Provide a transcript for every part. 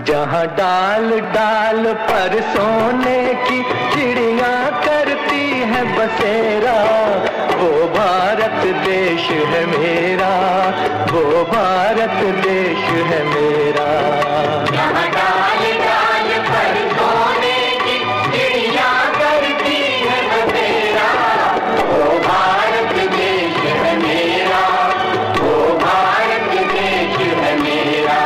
जहाँ डाल डाल पर सोने की चिड़िया करती है बसेरा, वो भारत देश है मेरा, वो भारत देश है मेरा। जहाँ डाल डाल पर सोने की चिड़िया करती है बसेरा, वो भारत देश है मेरा, वो भारत देश है मेरा।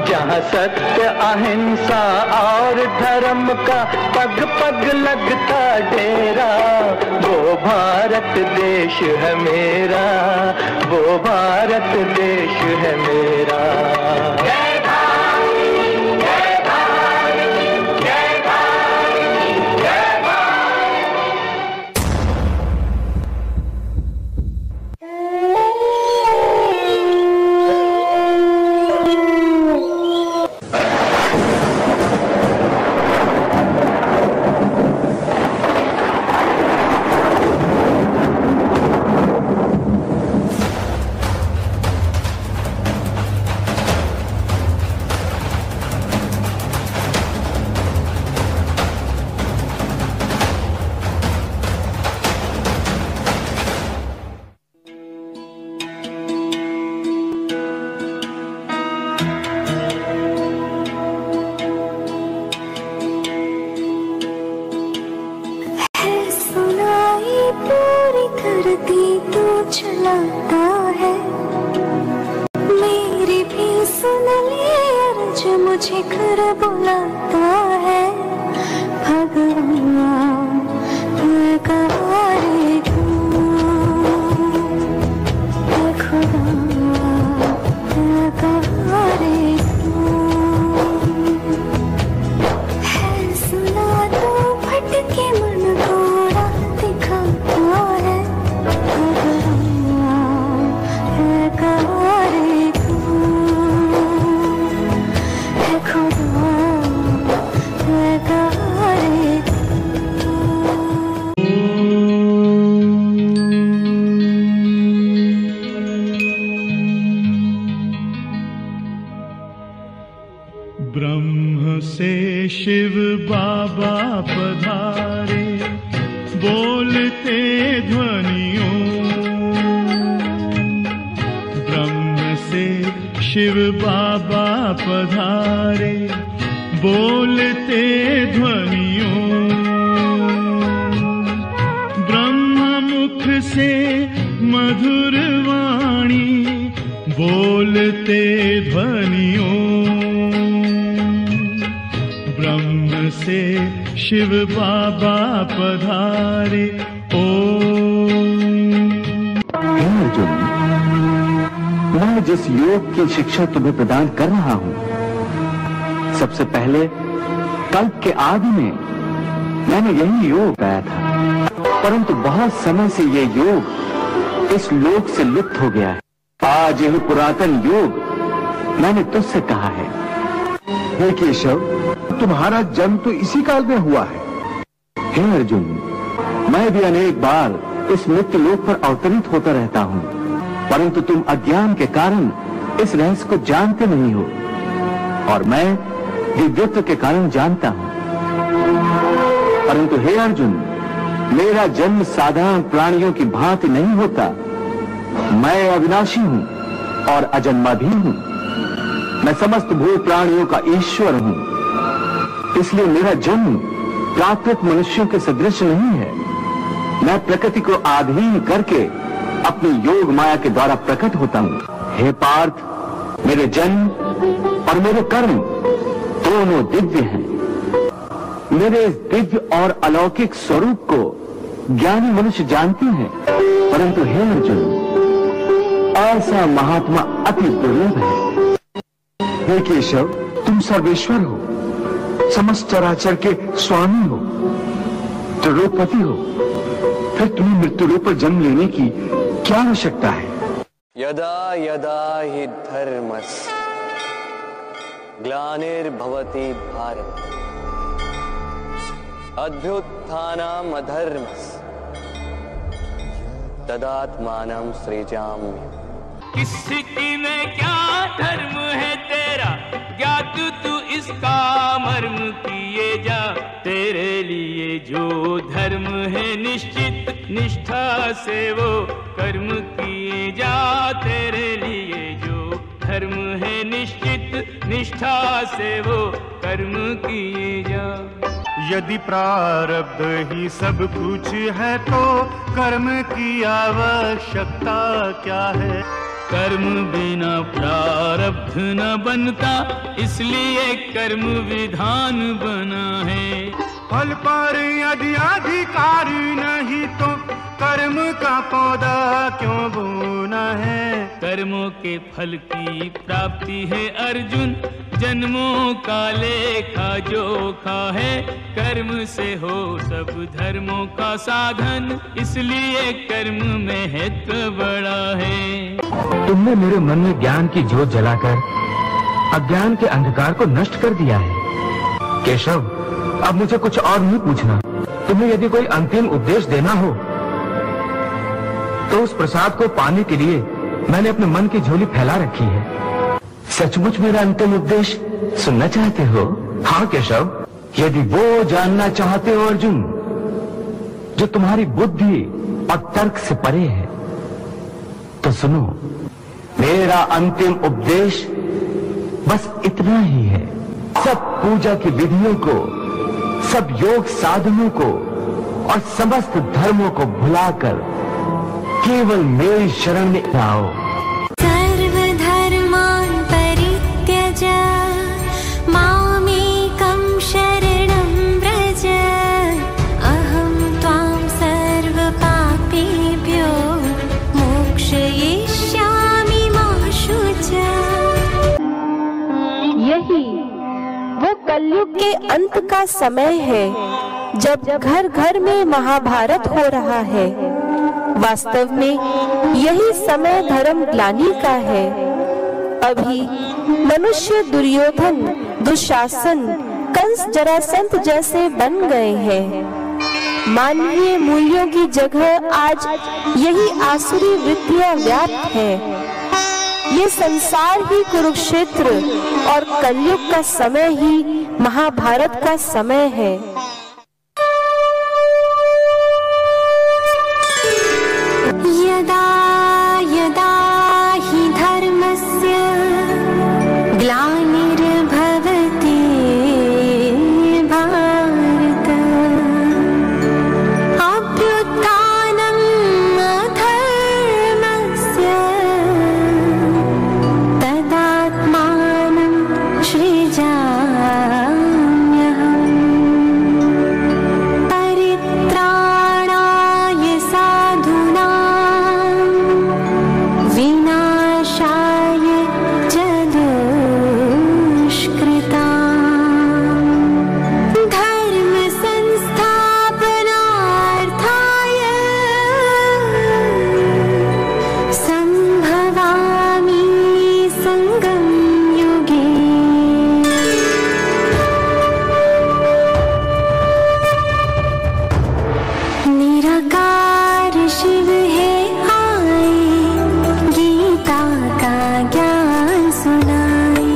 जहाँ सत्य अहिंसा और धर्म का पग पग लगता डेरा, वो भारत देश है मेरा, वो भारत देश है मेरा। जय भारत, जय भारत, जय भारत, जय भारत। चलाता है मेरी भी सुन ले अर्ज मुझे घर बुलाता है। भगवान मैं कहा रे तू, खुदा मैं कहा रे तू, है सुना तो भटके मन को राह दिखाता है। ब्रह्म से शिव बाबा पधारे, बोलते ध्वनियों। ब्रह्म से शिव बाबा पधारे, बोलते ध्वनियों। ब्रह्म मुख से मधुर वाणी, बोलते ध्वनियों। ब्रह्म से शिव बाबा पधारे। हे अर्जुन, मैं जिस योग की शिक्षा तुम्हें प्रदान कर रहा हूं, सबसे पहले कल्प के आदि में मैंने यही योग गाया था, परंतु बहुत समय से ये योग इस लोक से लुप्त हो गया है। आज यह पुरातन योग मैंने तुझसे कहा है। हे केशव, तुम्हारा जन्म तो इसी काल में हुआ है। हे अर्जुन, मैं भी अनेक बार इस मृत्यु लोक पर अवतरित होता रहता हूं, परंतु तुम अज्ञान के कारण इस रहस्य को जानते नहीं हो, और मैं दिव्यत्व के कारण जानता हूं। परंतु हे अर्जुन, मेरा जन्म साधारण प्राणियों की भांति नहीं होता। मैं अविनाशी हूं और अजन्मा भी हूं। मैं समस्त भू प्राणियों का ईश्वर हूं, इसलिए मेरा जन्म प्राकृत मनुष्यों के सदृश नहीं है। मैं प्रकृति को आधीन करके अपनी योग माया के द्वारा प्रकट होता हूं। हे पार्थ, मेरे जन्म और मेरे कर्म दोनों दिव्य हैं। मेरे इस दिव्य और अलौकिक स्वरूप को ज्ञानी मनुष्य जानते हैं, परंतु हे अर्जुन, ऐसा महात्मा अति दुर्लभ है। हे केशव, तुम सर्वेश्वर हो, समस्त चराचर के स्वामी हो, त्रिलोकपति हो, फिर तुम्हें मृत्यु लोक पर जन्म लेने की क्या आवश्यकता है? यदा यदा हि धर्मस्य ग्लानिर्भवति भारत, अभ्युत्थानम् अधर्मस्य तदात्मानं सृजाम्यहम्। किस स्थिति में क्या धर्म है तेरा, ज्ञात तू इस इसका मर्म किए जा, तेरे लिए जो धर्म है निश्चित निष्ठा से वो कर्म किए जा, तेरे लिए जो धर्म है निश्चित निष्ठा से वो कर्म किए जा। यदि प्रारब्ध ही सब कुछ है तो कर्म की आवश्यकता क्या है? कर्म बिना प्रारब्ध न बनता, इसलिए कर्म विधान बना है। फल पर यदि अधिकार नहीं तो कर्म का पौधा क्यों बोना है? कर्मों के फल की प्राप्ति है अर्जुन, जन्मों का लेखा जोखा है। कर्म से हो सब धर्मों का साधन, इसलिए कर्म महत्व बड़ा है। तुमने मेरे मन में ज्ञान की ज्योत जलाकर अज्ञान के अंधकार को नष्ट कर दिया है। केशव, अब मुझे कुछ और नहीं पूछना। तुम्हें यदि कोई अंतिम उपदेश देना हो तो उस प्रसाद को पाने के लिए मैंने अपने मन की झोली फैला रखी है। सचमुच मेरा अंतिम उपदेश सुनना चाहते हो? हाँ केशव, यदि वो जानना चाहते हो अर्जुन जो तुम्हारी बुद्धि और तर्क से परे है, तो सुनो। मेरा अंतिम उपदेश बस इतना ही है। सब पूजा की विधियों को, सब योग साधनों को और समस्त धर्मों को भुलाकर केवल मेरी शरण में आओ। सर्वधर्मान् परित्यज मामेकं शरणं व्रज, अहं त्वां सर्वपापेभ्यो मोक्षयिष्यामि मा शुचा। यही वो कलयुग के अंत का समय है जब घर घर में महाभारत हो रहा है। वास्तव में यही समय धर्म ग्लानि का है। अभी मनुष्य दुर्योधन, दुशासन, कंस, जरासंध जैसे बन गए हैं। मानवीय मूल्यों की जगह आज यही आसुरी वृत्तियां व्याप्त है। ये संसार ही कुरुक्षेत्र और कलयुग का समय ही महाभारत का समय है। यदा यदा हि धर्मस्य ग्लानिर्भवति भारत, अभ्युत्थानम् अधर्मस्य तदात्मानं सृजाम्यहम्। परित्राणाय साधूनां विनाशाय च दुष्कृतां, धर्म संस्थापनार्थाय संभवामि संगम युगे। निराकार शिव है आए, गीता का ज्ञान सुनाए।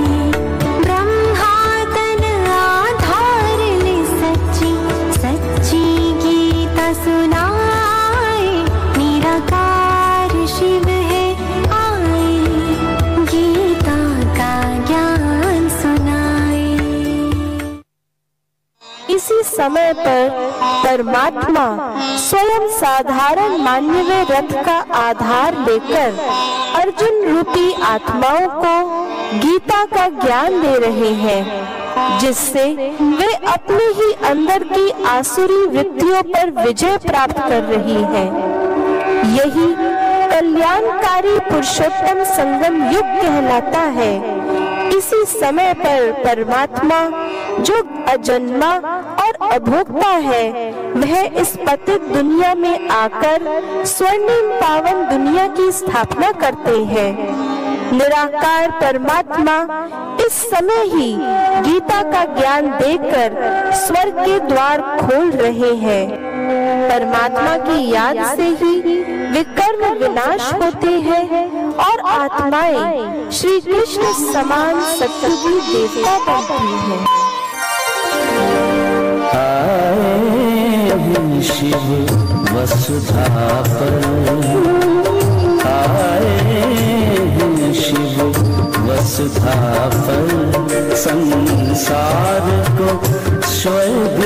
ब्रह्मा तन आधार ले सच्ची सच्ची गीता सुनाए। निराकार शिव है आए, गीता का ज्ञान सुनाए। इसी समय पर परमात्मा स्वयं साधारण मानवीय रथ का आधार लेकर अर्जुन रूपी आत्माओं को गीता का ज्ञान दे रहे हैं, जिससे वे अपने ही अंदर की आसुरी वृत्तियों पर विजय प्राप्त कर रही हैं। यही कल्याणकारी पुरुषोत्तम संगम युग कहलाता है। इसी समय पर परमात्मा जो अजन्मा और अभोक्ता है, वह इस पतित दुनिया में आकर स्वर्णिम पावन दुनिया की स्थापना करते हैं। निराकार परमात्मा इस समय ही गीता का ज्ञान देकर स्वर्ग के द्वार खोल रहे हैं। परमात्मा की याद से ही विकर्म विनाश होते हैं और आत्माएं श्री कृष्ण समान सत्युगी देवता बनती हैं। आए शिव वसुधा पर, आए शिव वसुधा पर, संसार को स्वर्ग